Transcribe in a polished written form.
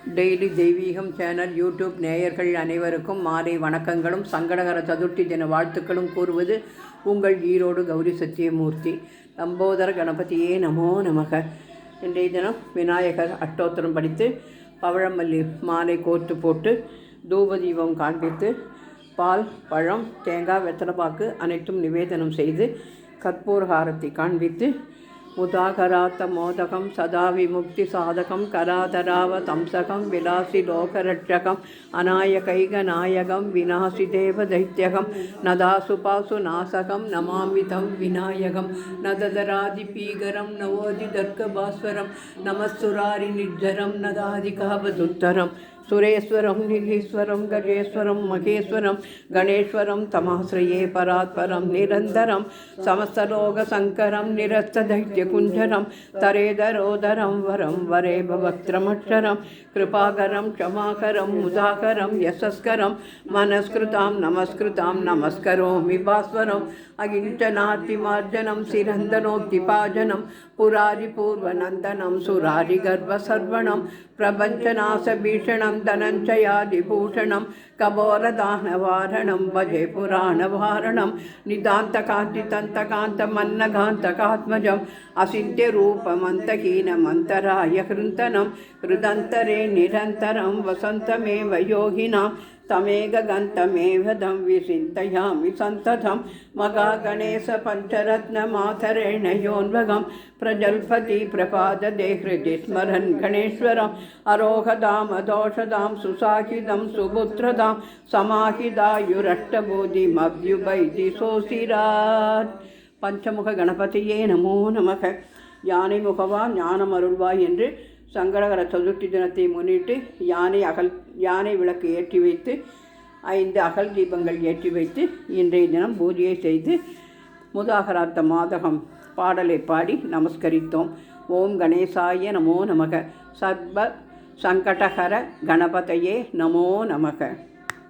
Daily தெய்வீகம் channel YouTube நேயர்கள் அனைவருக்கும் மாலை வணக்கங்களும் சங்கடகர சதுர்த்தி தின வாழ்த்துக்களும் கூறுவது உங்கள் ஈரோடு கௌரி சத்தியமூர்த்தி. லம்போதர கணபதியே நமோ நமக. இன்றைய தினம் விநாயகர் அஷ்டோத்திரம் படித்து பவழமல்லி மாலை கோர்த்து போட்டு தூபதீபம் காண்பித்து பால் பழம் தேங்காய் வெத்தலைப்பாக்கு அனைத்தும் நிவேதனம் செய்து கற்பூரஹாரத்தை காண்பித்து உதாகராத்த மோதகம் சதா விமுக்தி சாதகம் கராதராவ தம்சகம் விலாசி லோகரட்சகம் அநாயகைக நாயகம் விநாசி தேவ தைத்தியகம் நதாசுபாசு நாசகம் நமாமிதம் விநாயகம் நததராதி பீகரம் நவோதி தர்க்க பாஸ்வரம் நமசுராரி நிஜரம் நதாதி காபதுத்தரம் சுரேஸ்வரம் நிலீஸ்வரம் கஜேஸ்வரம் மகேஸ்வரம் கணேஸ்வரம் தமாஸ்ரயே பராத்பரம் நிரந்தரம் சமஸ்தலோக சங்கரம் நிரஸ்த தைத்திய குஞ்சரம் தரேதரோதரம் வரம் வரேப வக்திரமக்ஷரம் கிருபாகரம் க்ஷமாகரம் முதாகரம் யசஸ்கரம் மனஸ்கிருதாம் நமஸ்கிருதாம் நமஸ்கரோமி பாஸ்வரம் அகிஞ்சனாத்திமார்ஜனம் சிரந்தனோக்திபாஜனம் புராரி பூர்வநந்தனம் சுராரி கர்வ சர்வணம் பிரபஞ்சநாச பீஷணம் தனஞ்சயாதிபூஷணம் கபோரதானவாரணம் பஜே புராணவாரணம் நிதாந்தகாந்திதந்தகாந்த மன்னகாந்தகாத்மஜம் அசிந்திய ரூபமந்தகீனமந்தராய ஹிருந்தனம் ஹிருதந்தரே நிரந்தரம் வசந்தமேவ யோகினாம் தமேகந்தமேவ தம் விசிந்தயாமி சந்ததம் மகாகணேச பஞ்சரத்னமாதரேண யோன்வகம் பிரஜல்பதி பிரபாததே ஹிருதி ஸ்மரன் கணேஸ்வரம் அரோகதாம் அதோஷதாம் சுசாகிதம் சுபுத்ரதாம் சமாஹிதாயுரஷ்டபூதிம் அவ்யுபைதி சோசிராத். பஞ்சமுக கணபதியே நமோ நமக. யானை முகவா ஞானம் அருள்வாய் என்று சங்கடகர சதுர்த்தி தினத்தை முன்னிட்டு யானை விளக்கு ஏற்றி வைத்து 5 அகல் தீபங்கள் ஏற்றி வைத்து இன்றைய தினம் பூஜையை செய்து முதாகராத்த மாதகம் பாடலை பாடி நமஸ்கரித்தோம். ஓம் கணேசாய நமோ நமக. சர்வ சங்கடகர கணபதையே நமோ நமக.